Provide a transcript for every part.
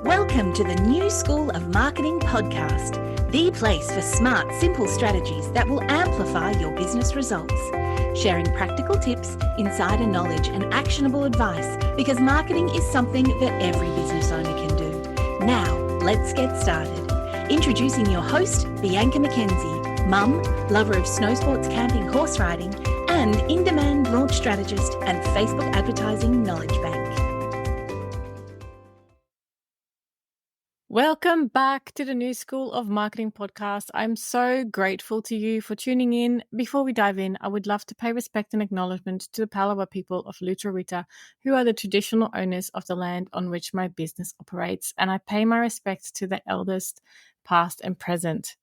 Welcome to the New School of Marketing podcast, the place for smart, simple strategies that will amplify your business results. Sharing practical tips, insider knowledge, and actionable advice because marketing is something that every business owner can do. Now, let's get started. Introducing your host, Bianca McKenzie, mum, lover of snow sports, camping, horse riding, and in-demand launch strategist and Facebook advertising knowledge bank. Welcome back to the New School of Marketing podcast. I'm so grateful to you for tuning in. Before we dive in, I would love to pay respect and acknowledgement to the Palawa people of Lutruwita, who are the traditional owners of the land on which my business operates, and I pay my respects to the elders, past and present.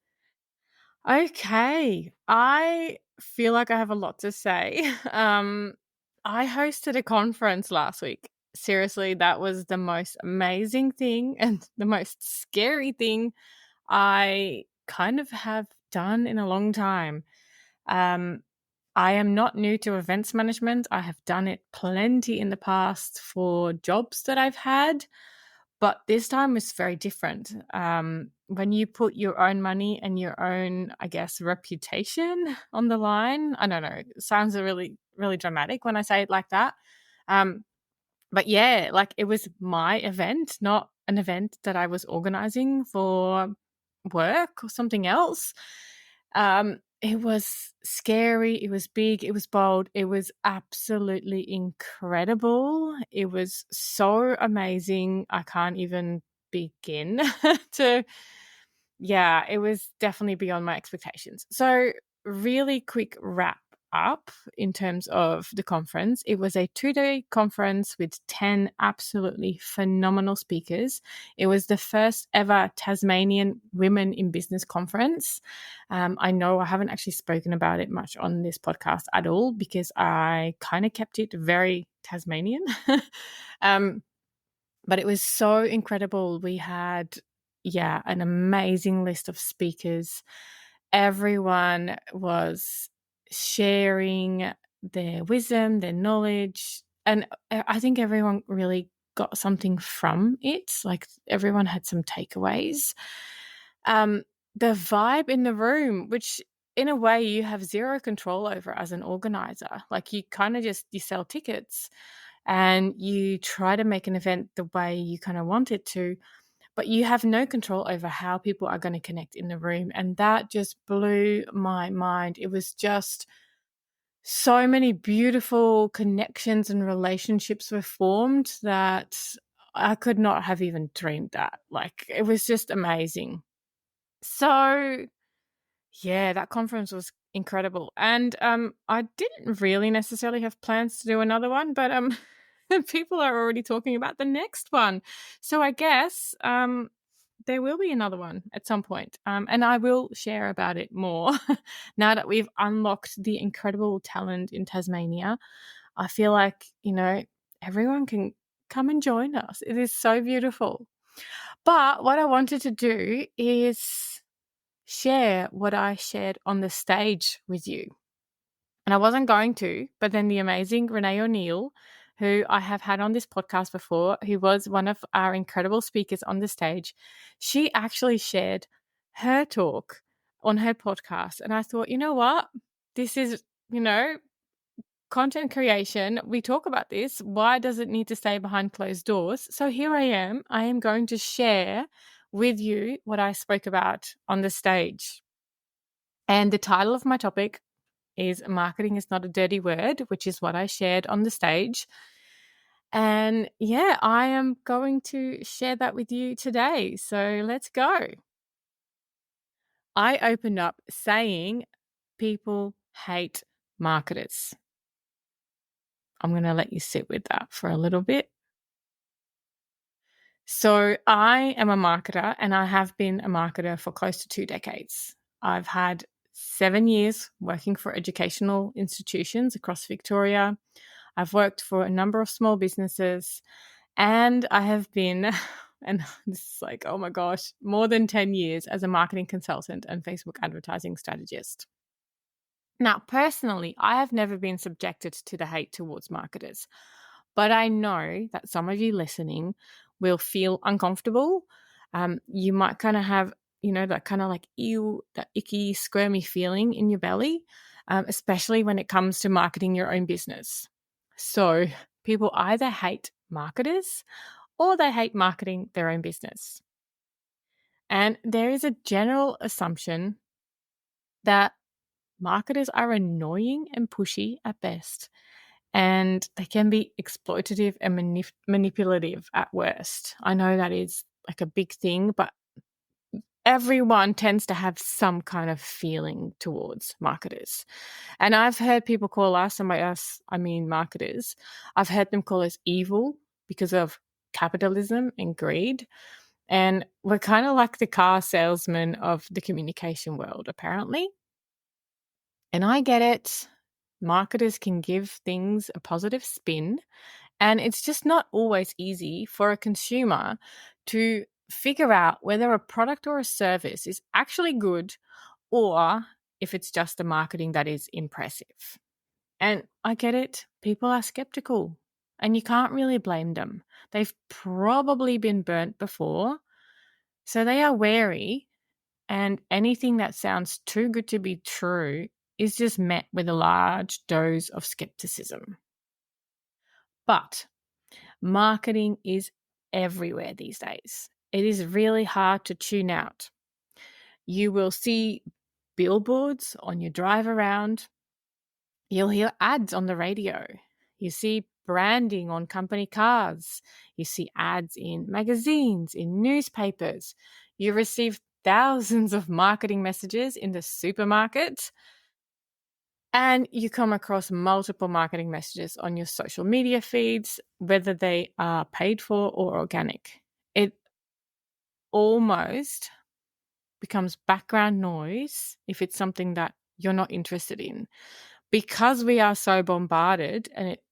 Okay, I feel like I have a lot to say. I hosted a conference last week. Seriously, that was the most amazing thing and the most scary thing I kind of have done in a long time. I am not new to events management. I have done it plenty in the past for jobs that I've had, but this time was very different. When you put your own money and your own, I guess, reputation on the line, I don't know, it sounds really, really dramatic when I say it like that. But yeah, like it was my event, not an event that I was organizing for work or something else. It was scary. It was big. It was bold. It was absolutely incredible. It was so amazing. I can't even begin to, yeah, it was definitely beyond my expectations. So really quick wrap up in terms of the conference. It was a 2-day conference with 10 absolutely phenomenal speakers. It was the first ever Tasmanian Women in Business conference. I know I haven't actually spoken about it much on this podcast at all because I kind of kept it very Tasmanian. But it was so incredible. We had, an amazing list of speakers. Everyone was sharing their wisdom, their knowledge, and I think everyone really got something from it. Like everyone had some takeaways. The vibe in the room, which in a way you have zero control over as an organizer, like you kind of just, you sell tickets and you try to make an event the way you kind of want it to, but you have no control over how people are going to connect in the room. And that just blew my mind. It was just so many beautiful connections and relationships were formed that I could not have even dreamed that. Like, it was just amazing. So, yeah, that conference was incredible. And I didn't really necessarily have plans to do another one, but people are already talking about the next one. So I guess there will be another one at some point. And I will share about it more now that we've unlocked the incredible talent in Tasmania. I feel like, everyone can come and join us. It is so beautiful. But what I wanted to do is share what I shared on the stage with you. And I wasn't going to, but then the amazing Renee O'Neill, who I have had on this podcast before, who was one of our incredible speakers on the stage, she actually shared her talk on her podcast. And I thought, you know what? This is, content creation. We talk about this. Why does it need to stay behind closed doors? So here I am. I am going to share with you what I spoke about on the stage. And the title of my topic is Marketing is Not a Dirty Word, which is what I shared on the stage. And yeah, I am going to share that with you today. So let's go. I opened up saying people hate marketers. I'm going to let you sit with that for a little bit. So I am a marketer and I have been a marketer for close to 2 decades. I've had 7 years working for educational institutions across Victoria. I've worked for a number of small businesses and I have been, and this is like, oh my gosh, more than 10 years as a marketing consultant and Facebook advertising strategist. Now, personally, I have never been subjected to the hate towards marketers, but I know that some of you listening will feel uncomfortable. You might kind of have, that kind of like ew, that icky, squirmy feeling in your belly, especially when it comes to marketing your own business. So people either hate marketers or they hate marketing their own business. And there is a general assumption that marketers are annoying and pushy at best, and they can be exploitative and manipulative at worst. I know that is like a big thing, but everyone tends to have some kind of feeling towards marketers. And I've heard people call us, and by us, I mean marketers, I've heard them call us evil because of capitalism and greed. And we're kind of like the car salesman of the communication world, apparently. And I get it. Marketers can give things a positive spin, and it's just not always easy for a consumer to figure out whether a product or a service is actually good or if it's just the marketing that is impressive. And I get it. People are skeptical, and you can't really blame them. They've probably been burnt before, so they are wary, and anything that sounds too good to be true is just met with a large dose of skepticism. But marketing is everywhere these days. It is really hard to tune out. You will see billboards on your drive around. You'll hear ads on the radio. You see branding on company cars. You see ads in magazines, in newspapers. You receive thousands of marketing messages in the supermarket. And you come across multiple marketing messages on your social media feeds, whether they are paid for or organic. It almost becomes background noise if it's something that you're not interested in. Because we are so bombarded and it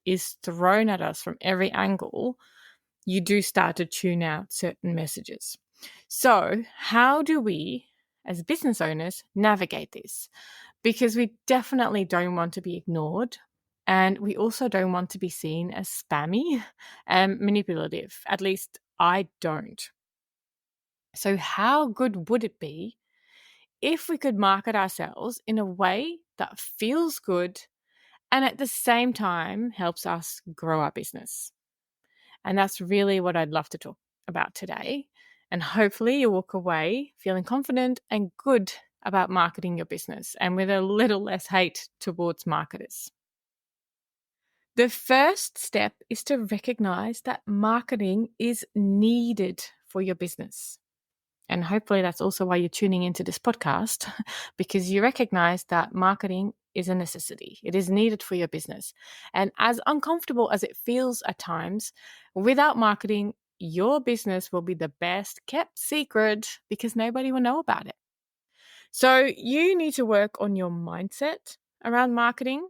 is thrown at us from every angle, you do start to tune out certain messages. So, how do we, as business owners, navigate this? Because we definitely don't want to be ignored, and we also don't want to be seen as spammy and manipulative. At least I don't. So, how good would it be if we could market ourselves in a way that feels good and at the same time helps us grow our business? And that's really what I'd love to talk about today. And hopefully you walk away feeling confident and good about marketing your business and with a little less hate towards marketers. The first step is to recognize that marketing is needed for your business. And hopefully that's also why you're tuning into this podcast, because you recognize that marketing is a necessity. It is needed for your business. And as uncomfortable as it feels at times, without marketing, your business will be the best kept secret because nobody will know about it. So you need to work on your mindset around marketing.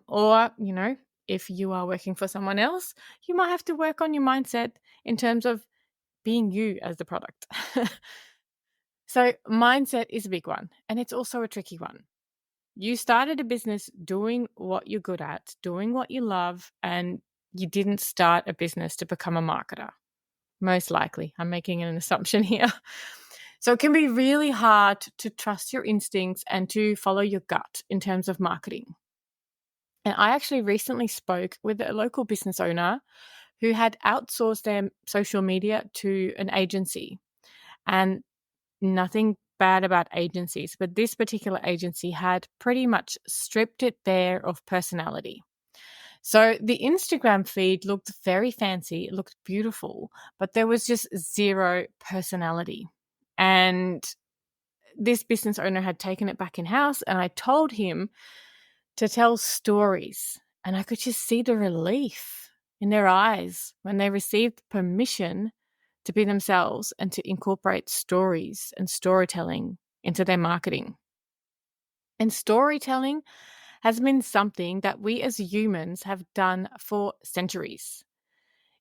Or, if you are working for someone else, you might have to work on your mindset in terms of being you as the product. So mindset is a big one, and it's also a tricky one. You started a business doing what you're good at, doing what you love, and you didn't start a business to become a marketer. Most likely. I'm making an assumption here. So it can be really hard to trust your instincts and to follow your gut in terms of marketing. And I actually recently spoke with a local business owner who had outsourced their social media to an agency. And nothing bad about agencies, but this particular agency had pretty much stripped it bare of personality. So the Instagram feed looked very fancy, it looked beautiful, but there was just zero personality. And this business owner had taken it back in-house, and I told him to tell stories. And I could just see the relief in their eyes when they received permission to be themselves and to incorporate stories and storytelling into their marketing. And storytelling has been something that we as humans have done for centuries.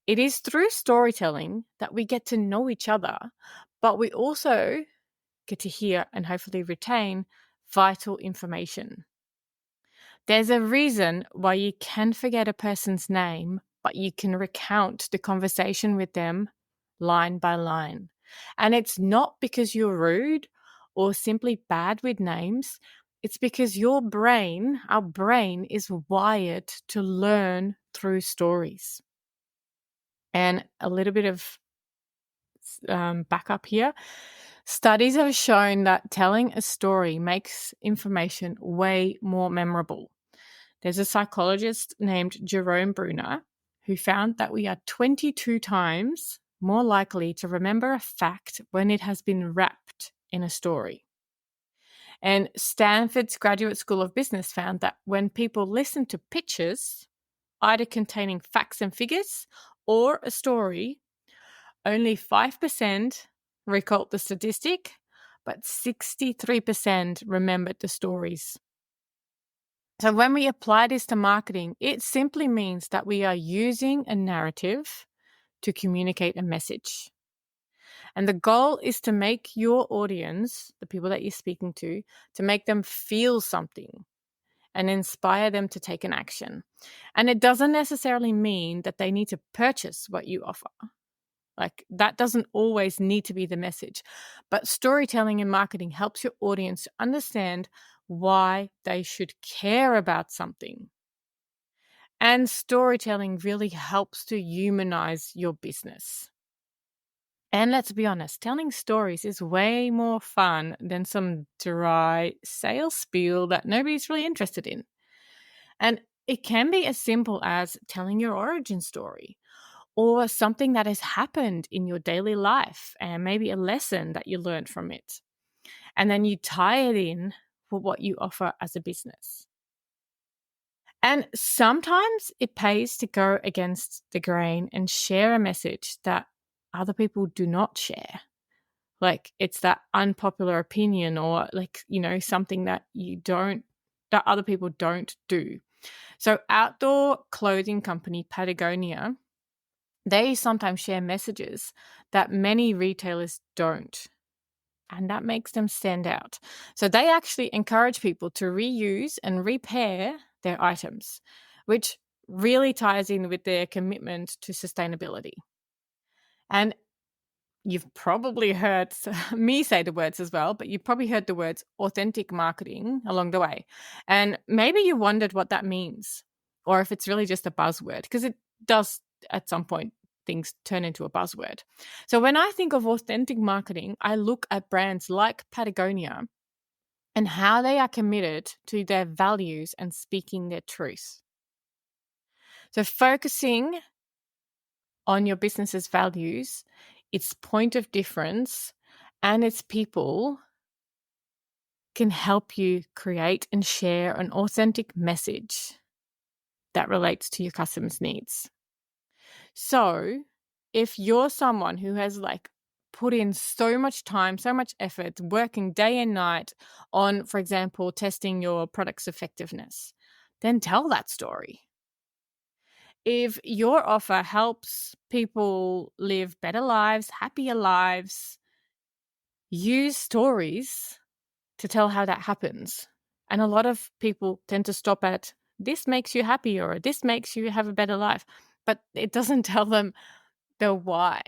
It is through storytelling that we get to know each other, but we also get to hear and hopefully retain vital information. There's a reason why you can forget a person's name but you can recount the conversation with them line by line. And it's not because you're rude or simply bad with names. It's because our brain is wired to learn through stories. And a little bit of backup here. Studies have shown that telling a story makes information way more memorable. There's a psychologist named Jerome Bruner who found that we are 22 times more likely to remember a fact when it has been wrapped in a story. And Stanford's Graduate School of Business found that when people listen to pitches, either containing facts and figures or a story, only 5% recalled the statistic, but 63% remembered the stories. So when we apply this to marketing, it simply means that we are using a narrative to communicate a message. And the goal is to make your audience, the people that you're speaking to make them feel something and inspire them to take an action. And it doesn't necessarily mean that they need to purchase what you offer. Like, that doesn't always need to be the message. But storytelling in marketing helps your audience understand why they should care about something. And storytelling really helps to humanize your business. And let's be honest, telling stories is way more fun than some dry sales spiel that nobody's really interested in. And it can be as simple as telling your origin story or something that has happened in your daily life and maybe a lesson that you learned from it. And then you tie it in for what you offer as a business. And sometimes it pays to go against the grain and share a message that other people do not share. Like, it's that unpopular opinion or something that that other people don't do. So outdoor clothing company Patagonia, they sometimes share messages that many retailers don't. And that makes them stand out. So they actually encourage people to reuse and repair their items, which really ties in with their commitment to sustainability. And you've probably heard me say the words as well, but you've probably heard the words authentic marketing along the way. And maybe you wondered what that means, or if it's really just a buzzword, because it does at some point things turn into a buzzword. So when I think of authentic marketing, I look at brands like Patagonia and how they are committed to their values and speaking their truth. So focusing on your business's values, its point of difference, and its people can help you create and share an authentic message that relates to your customers' needs. So if you're someone who has put in so much time, so much effort, working day and night on, for example, testing your product's effectiveness, then tell that story. If your offer helps people live better lives, happier lives, use stories to tell how that happens. And a lot of people tend to stop at, this makes you happier, or this makes you have a better life. But it doesn't tell them the why.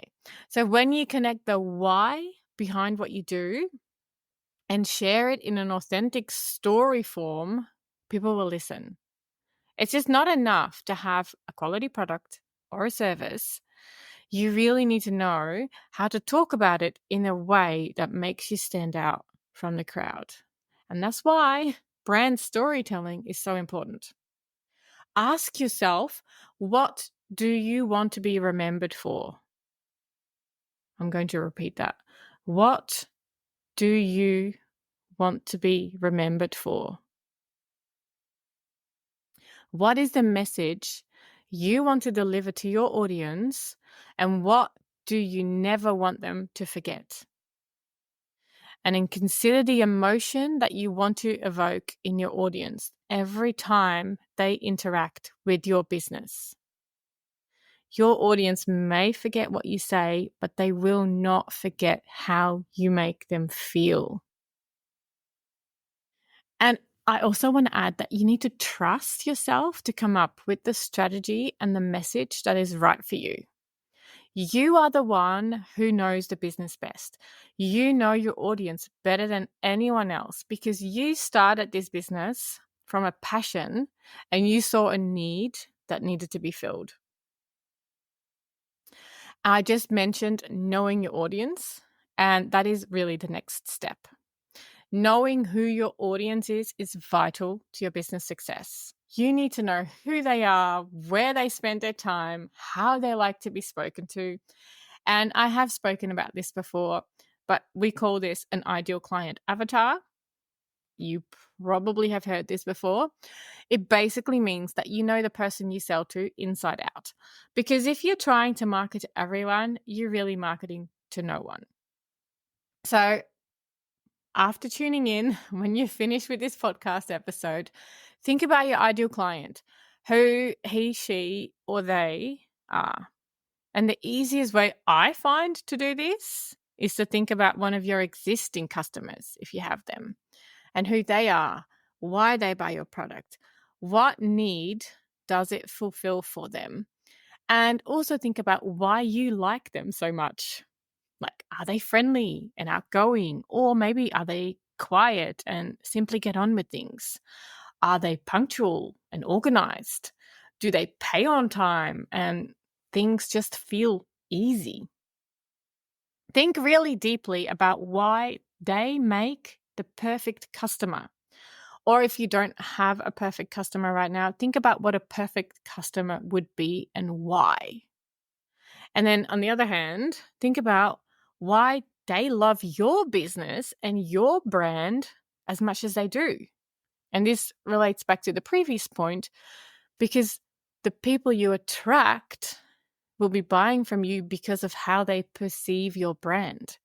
So when you connect the why behind what you do and share it in an authentic story form, people will listen. It's just not enough to have a quality product or a service. You really need to know how to talk about it in a way that makes you stand out from the crowd. And that's why brand storytelling is so important. Ask yourself, what do you want to be remembered for? I'm going to repeat that. What do you want to be remembered for? What is the message you want to deliver to your audience, and what do you never want them to forget? And then consider the emotion that you want to evoke in your audience every time they interact with your business. Your audience may forget what you say, but they will not forget how you make them feel. And I also want to add that you need to trust yourself to come up with the strategy and the message that is right for you. You are the one who knows the business best. You know your audience better than anyone else because you started this business from a passion and you saw a need that needed to be filled. I just mentioned knowing your audience, and that is really the next step. Knowing who your audience is vital to your business success. You need to know who they are, where they spend their time, how they like to be spoken to. And I have spoken about this before, but we call this an ideal client avatar. You probably have heard this before. It basically means that you know the person you sell to inside out. Because if you're trying to market to everyone, you're really marketing to no one. So after tuning in, when you're finished with this podcast episode, think about your ideal client, who he, she, or they are. And the easiest way I find to do this is to think about one of your existing customers, if you have them, and who they are, why they buy your product, what need does it fulfill for them, and also think about why you like them so much. Like, are they friendly and outgoing? Or maybe are they quiet and simply get on with things? Are they punctual and organized? Do they pay on time and things just feel easy? Think really deeply about why they make the perfect customer. Or if you don't have a perfect customer right now, think about what a perfect customer would be and why. And then on the other hand, think about why they love your business and your brand as much as they do. And this relates back to the previous point because the people you attract will be buying from you because of how they perceive your brand.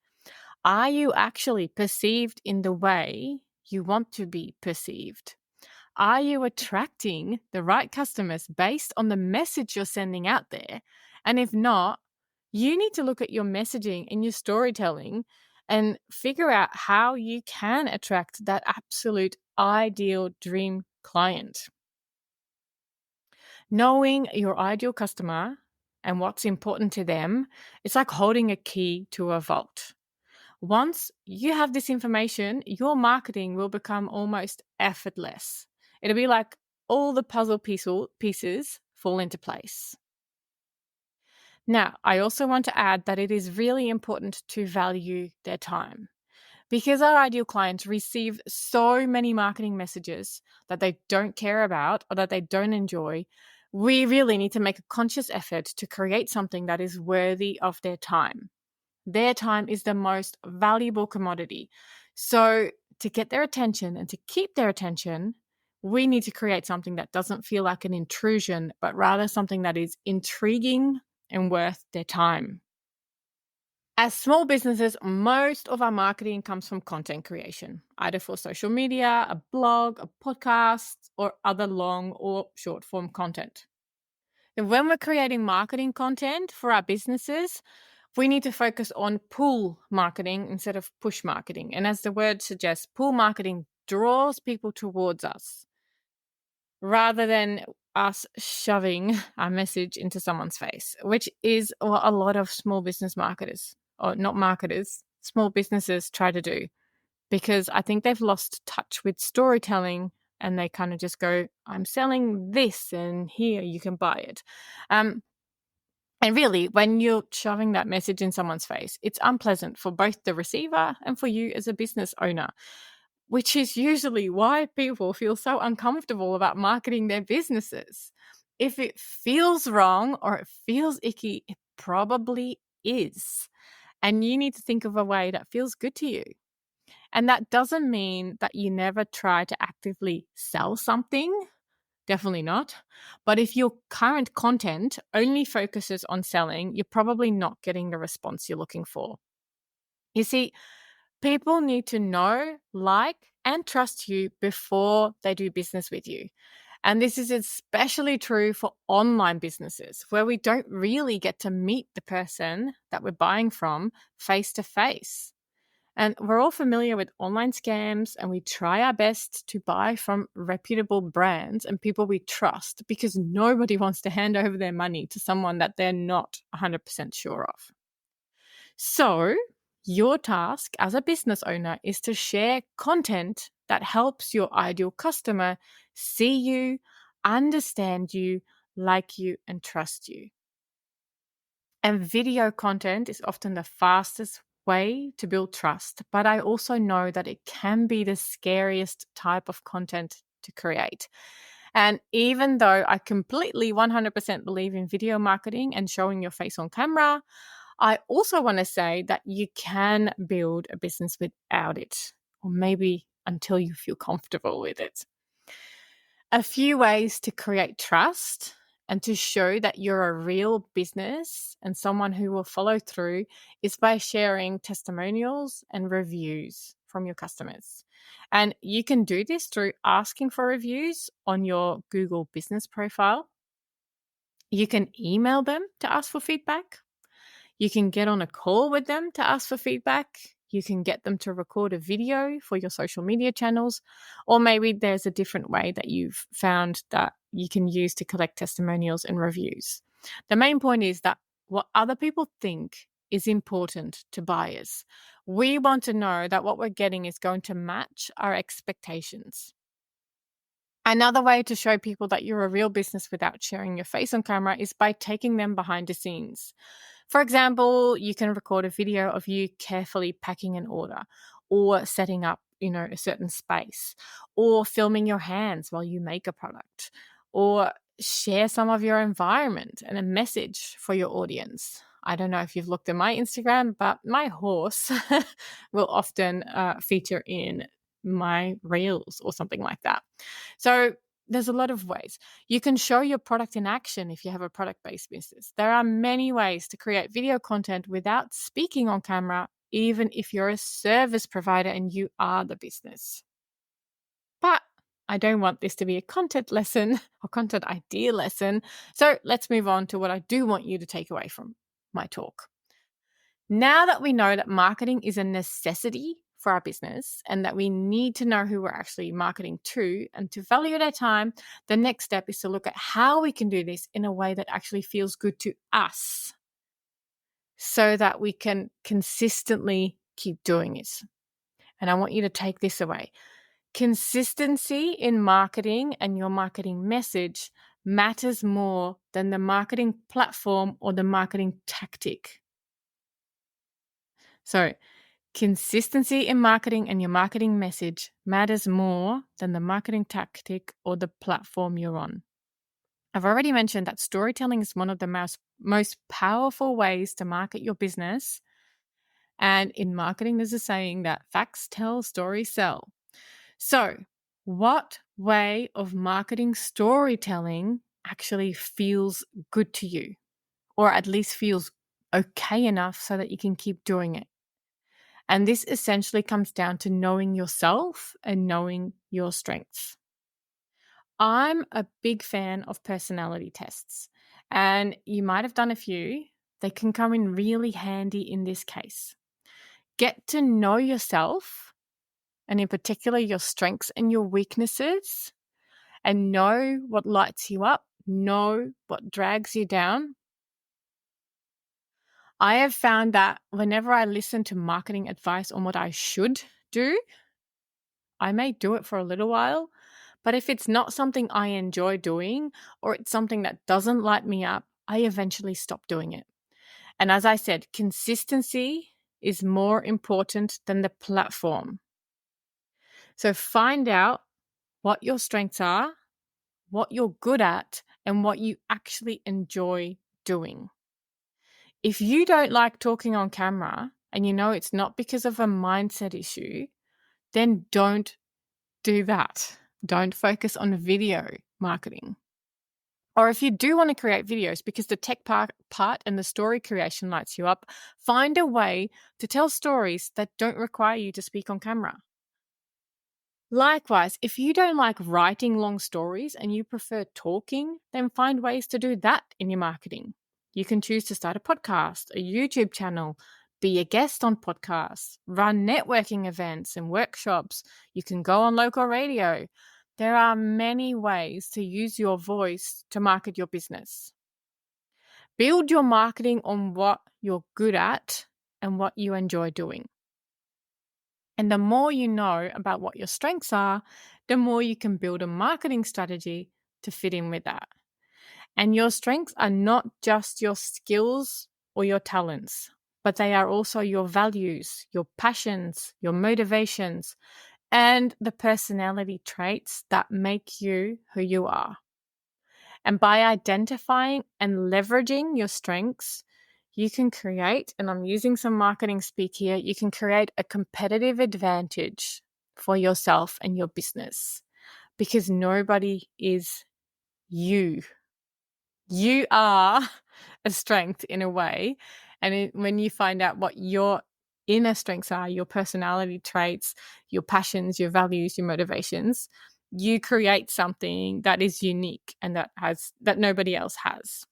Are you actually perceived in the way you want to be perceived? Are you attracting the right customers based on the message you're sending out there? And if not, you need to look at your messaging and your storytelling and figure out how you can attract that absolute ideal dream client. Knowing your ideal customer and what's important to them, it's like holding a key to a vault. Once you have this information, your marketing will become almost effortless. It'll be like all the puzzle pieces fall into place. Now, I also want to add that it is really important to value their time. Because our ideal clients receive so many marketing messages that they don't care about or that they don't enjoy, we really need to make a conscious effort to create something that is worthy of their time. Their time is the most valuable commodity. So, to get their attention and to keep their attention, we need to create something that doesn't feel like an intrusion, but rather something that is intriguing and worth their time. As small businesses, most of our marketing comes from content creation, either for social media, a blog, a podcast, or other long or short form content. And when we're creating marketing content for our businesses, we need to focus on pull marketing instead of push marketing. And as the word suggests, pull marketing draws people towards us rather than us shoving our message into someone's face, which is what a lot of small business marketers, or not marketers, small businesses try to do, because I think they've lost touch with storytelling and they kind of just go, I'm selling this and here you can buy it. And really, when you're shoving that message in someone's face, it's unpleasant for both the receiver and for you as a business owner, which is usually why people feel so uncomfortable about marketing their businesses. If it feels wrong or it feels icky, it probably is. And you need to think of a way that feels good to you. And that doesn't mean that you never try to actively sell something. Definitely not. But if your current content only focuses on selling, you're probably not getting the response you're looking for. You see, people need to know, like, and trust you before they do business with you. And this is especially true for online businesses where we don't really get to meet the person that we're buying from face to face. And we're all familiar with online scams, and we try our best to buy from reputable brands and people we trust because nobody wants to hand over their money to someone that they're not 100% sure of. So, your task as a business owner is to share content that helps your ideal customer see you, understand you, like you, and trust you. And video content is often the fastest way to build trust, but I also know that it can be the scariest type of content to create. And even though I completely 100% believe in video marketing and showing your face on camera, I also want to say that you can build a business without it, or maybe until you feel comfortable with it. A few ways to create trust and to show that you're a real business and someone who will follow through is by sharing testimonials and reviews from your customers. And you can do this through asking for reviews on your Google business profile. You can email them to ask for feedback. You can get on a call with them to ask for feedback. You can get them to record a video for your social media channels, or maybe there's a different way that you've found that you can use to collect testimonials and reviews. The main point is that what other people think is important to buyers. We want to know that what we're getting is going to match our expectations. Another way to show people that you're a real business without sharing your face on camera is by taking them behind the scenes. For example, you can record a video of you carefully packing an order or setting up, a certain space, or filming your hands while you make a product, or share some of your environment and a message for your audience. I don't know if you've looked at my Instagram, but my horse will often feature in my reels or something like that. So there's a lot of ways. You can show your product in action if you have a product-based business. There are many ways to create video content without speaking on camera, even if you're a service provider and you are the business. But I don't want this to be a content lesson or content idea lesson. So let's move on to what I do want you to take away from my talk. Now that we know that marketing is a necessity for our business and that we need to know who we're actually marketing to and to value their time, the next step is to look at how we can do this in a way that actually feels good to us so that we can consistently keep doing it. And I want you to take this away. Consistency in marketing and your marketing message matters more than the marketing platform or the marketing tactic. So, consistency in marketing and your marketing message matters more than the marketing tactic or the platform you're on. I've already mentioned that storytelling is one of the most powerful ways to market your business. And in marketing, there's a saying that facts tell, stories sell. So, what way of marketing storytelling actually feels good to you, or at least feels okay enough so that you can keep doing it? And this essentially comes down to knowing yourself and knowing your strengths. I'm a big fan of personality tests, and you might have done a few. They can come in really handy in this case. Get to know yourself, and in particular, your strengths and your weaknesses, and know what lights you up, know what drags you down. I have found that whenever I listen to marketing advice on what I should do, I may do it for a little while, but if it's not something I enjoy doing or it's something that doesn't light me up, I eventually stop doing it. And as I said, consistency is more important than the platform. So find out what your strengths are, what you're good at, and what you actually enjoy doing. If you don't like talking on camera and you know it's not because of a mindset issue, then don't do that. Don't focus on video marketing. Or if you do want to create videos because the tech part and the story creation lights you up, find a way to tell stories that don't require you to speak on camera. Likewise, if you don't like writing long stories and you prefer talking, then find ways to do that in your marketing. You can choose to start a podcast, a YouTube channel, be a guest on podcasts, run networking events and workshops. You can go on local radio. There are many ways to use your voice to market your business. Build your marketing on what you're good at and what you enjoy doing. And the more you know about what your strengths are, the more you can build a marketing strategy to fit in with that. And your strengths are not just your skills or your talents, but they are also your values, your passions, your motivations, and the personality traits that make you who you are. And by identifying and leveraging your strengths, you can create, and I'm using some marketing speak here, you can create a competitive advantage for yourself and your business because nobody is you. You are a strength in a way. And when you find out what your inner strengths are, your personality traits, your passions, your values, your motivations, you create something that is unique and that nobody else has.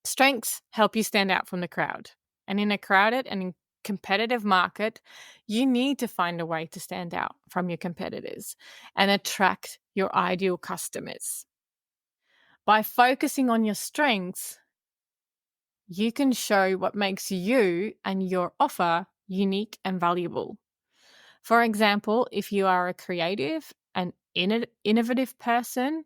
Strengths help you stand out from the crowd. And in a crowded and competitive market, you need to find a way to stand out from your competitors and attract your ideal customers. By focusing on your strengths, you can show what makes you and your offer unique and valuable. For example, if you are a creative and innovative person,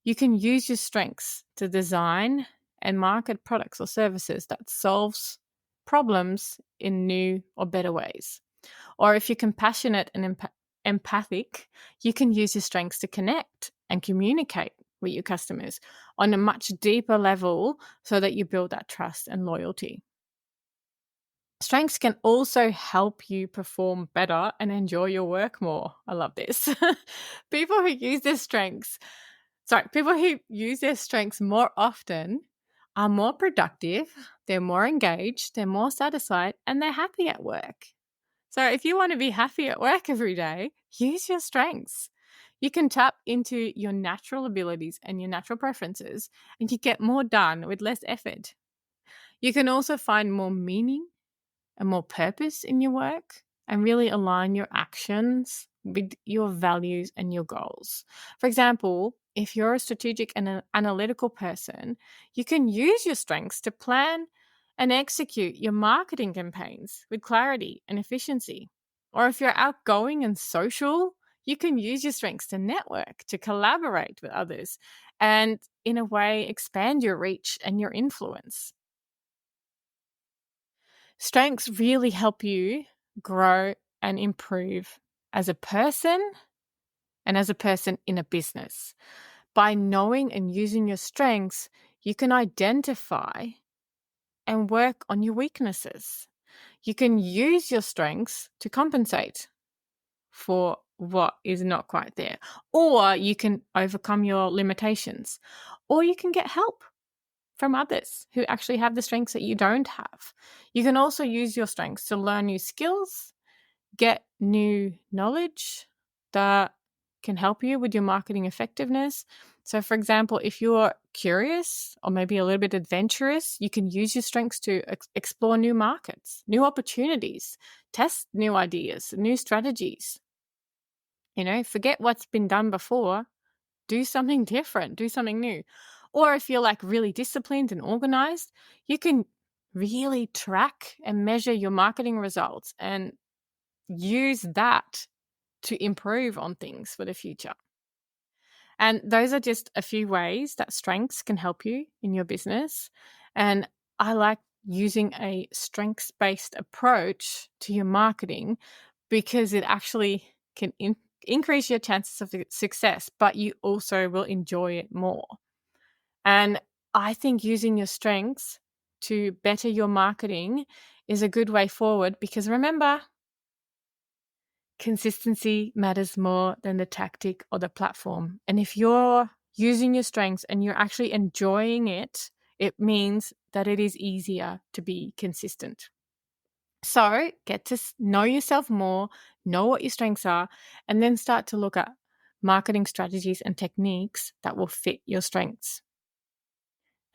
you can use your strengths to design and market products or services that solves problems in new or better ways. Or if you're compassionate and empathic, you can use your strengths to connect and communicate with your customers on a much deeper level so that you build that trust and loyalty. Strengths can also help you perform better and enjoy your work more. I love this. People who use their strengths more often are more productive, they're more engaged, they're more satisfied, and they're happy at work. So if you want to be happy at work every day, use your strengths. You can tap into your natural abilities and your natural preferences, and you get more done with less effort. You can also find more meaning and more purpose in your work and really align your actions with your values and your goals. For example, if you're a strategic and an analytical person, you can use your strengths to plan and execute your marketing campaigns with clarity and efficiency. Or if you're outgoing and social, you can use your strengths to network, to collaborate with others, and in a way expand your reach and your influence. Strengths really help you grow and improve as a person and as a person in a business. By knowing and using your strengths, you can identify and work on your weaknesses. You can use your strengths to compensate for what is not quite there, or you can overcome your limitations, or you can get help from others who actually have the strengths that you don't have. You can also use your strengths to learn new skills, get new knowledge that can help you with your marketing effectiveness. So, for example, if you're curious or maybe a little bit adventurous, you can use your strengths to explore new markets, new opportunities, test new ideas, new strategies. Forget what's been done before. Do something different, do something new. Or if you're like really disciplined and organized, you can really track and measure your marketing results and use that to improve on things for the future. And those are just a few ways that strengths can help you in your business. And I like using a strengths-based approach to your marketing because it actually can increase your chances of success, but you also will enjoy it more. And I think using your strengths to better your marketing is a good way forward because remember, consistency matters more than the tactic or the platform. And if you're using your strengths and you're actually enjoying it, it means that it is easier to be consistent. So get to know yourself more, know what your strengths are, and then start to look at marketing strategies and techniques that will fit your strengths.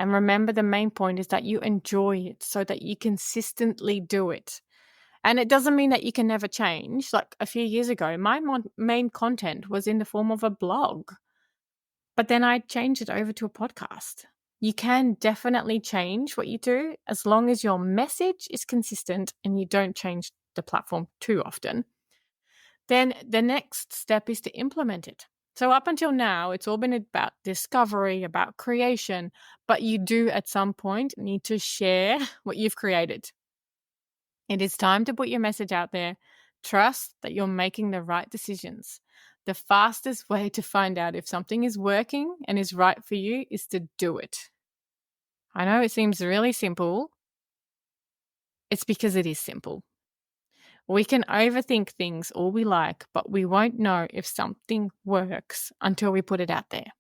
And remember, the main point is that you enjoy it so that you consistently do it. And it doesn't mean that you can never change. Like a few years ago, my main content was in the form of a blog, but then I changed it over to a podcast. You can definitely change what you do as long as your message is consistent and you don't change the platform too often. Then the next step is to implement it. So up until now, it's all been about discovery, about creation, but you do at some point need to share what you've created. It is time to put your message out there. Trust that you're making the right decisions. The fastest way to find out if something is working and is right for you is to do it. I know it seems really simple. It's because it is simple. We can overthink things all we like, but we won't know if something works until we put it out there.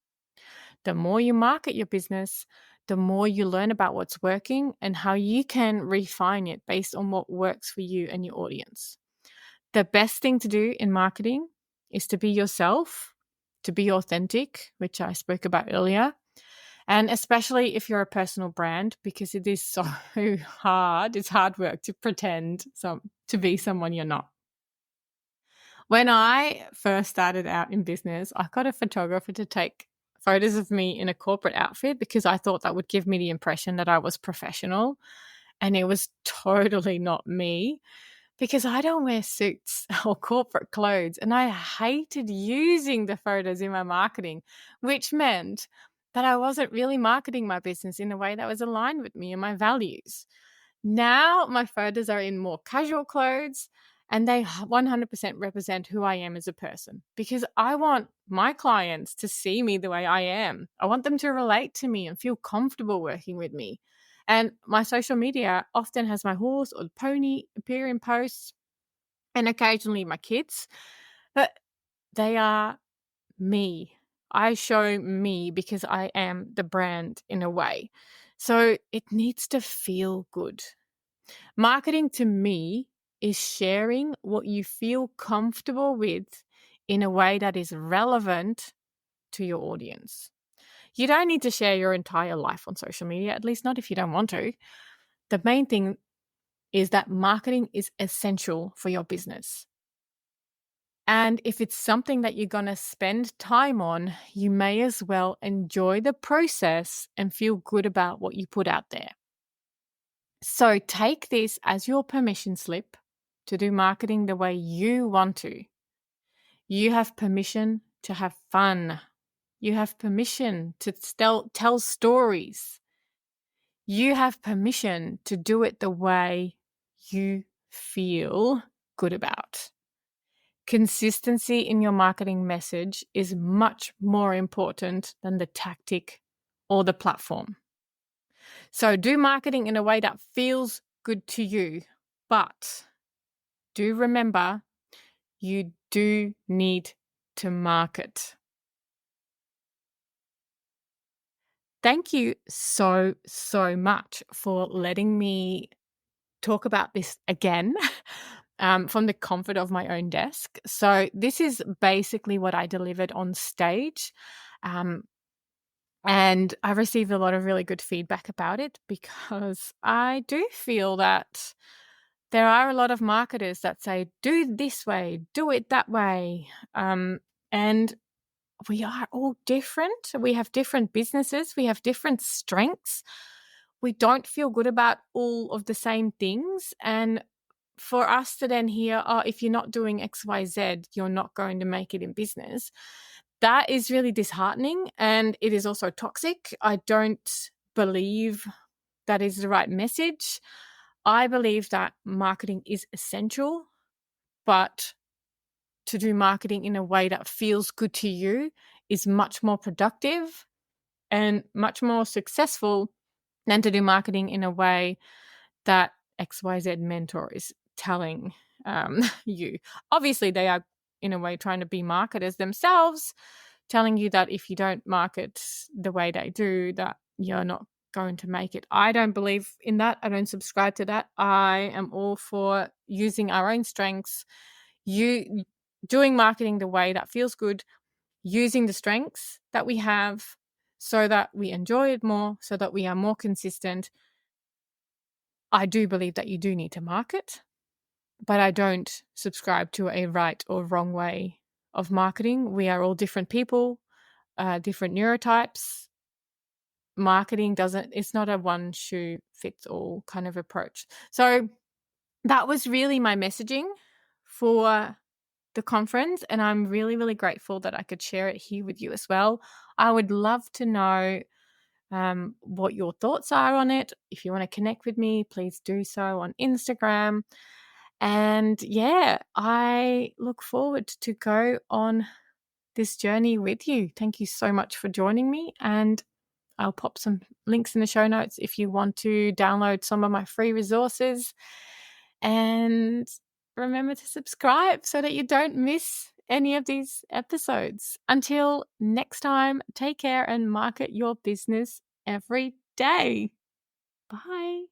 The more you market your business, the more you learn about what's working and how you can refine it based on what works for you and your audience. The best thing to do in marketing is to be yourself, to be authentic, which I spoke about earlier. And especially if you're a personal brand, because it is so hard. It's hard work to pretend to be someone you're not. When I first started out in business, I got a photographer to take photos of me in a corporate outfit because I thought that would give me the impression that I was professional. And it was totally not me because I don't wear suits or corporate clothes. And I hated using the photos in my marketing, which meant that I wasn't really marketing my business in a way that was aligned with me and my values. Now my photos are in more casual clothes and they 100% represent who I am as a person because I want my clients to see me the way I am. I want them to relate to me and feel comfortable working with me. And my social media often has my horse or pony appear in posts and occasionally my kids, but they are me. I show me because I am the brand in a way. So it needs to feel good. Marketing to me is sharing what you feel comfortable with in a way that is relevant to your audience. You don't need to share your entire life on social media, at least not if you don't want to. The main thing is that marketing is essential for your business. And if it's something that you're going to spend time on, you may as well enjoy the process and feel good about what you put out there. So take this as your permission slip to do marketing the way you want to. You have permission to have fun. You have permission to tell stories. You have permission to do it the way you feel good about. Consistency in your marketing message is much more important than the tactic or the platform. So do marketing in a way that feels good to you, but do remember you do need to market. Thank you so much for letting me talk about this again from the comfort of my own desk. So this is basically what I delivered on stage. And I received a lot of really good feedback about it because I do feel that there are a lot of marketers that say, do this way, do it that way. And we are all different. We have different businesses. We have different strengths. We don't feel good about all of the same things. And for us to then hear, oh, if you're not doing X, Y, Z, you're not going to make it in business. That is really disheartening. And it is also toxic. I don't believe that is the right message. I believe that marketing is essential, but to do marketing in a way that feels good to you is much more productive and much more successful than to do marketing in a way that XYZ mentor is telling you. Obviously, they are in a way trying to be marketers themselves, telling you that if you don't market the way they do, that you're not going to make it. I don't believe in that. I don't subscribe to that. I am all for using our own strengths, you doing marketing the way that feels good, using the strengths that we have so that we enjoy it more, so that we are more consistent. I do believe that you do need to market, but I don't subscribe to a right or wrong way of marketing. We are all different people, different neurotypes. Marketing it's not a one shoe fits all kind of approach. So that was really my messaging for the conference, and I'm really, really grateful that I could share it here with you as well. I would love to know what your thoughts are on it. If you want to connect with me, please do so on Instagram. And yeah, I look forward to go on this journey with you. Thank you so much for joining me, and I'll pop some links in the show notes if you want to download some of my free resources. And remember to subscribe so that you don't miss any of these episodes. Until next time, take care and market your business every day. Bye.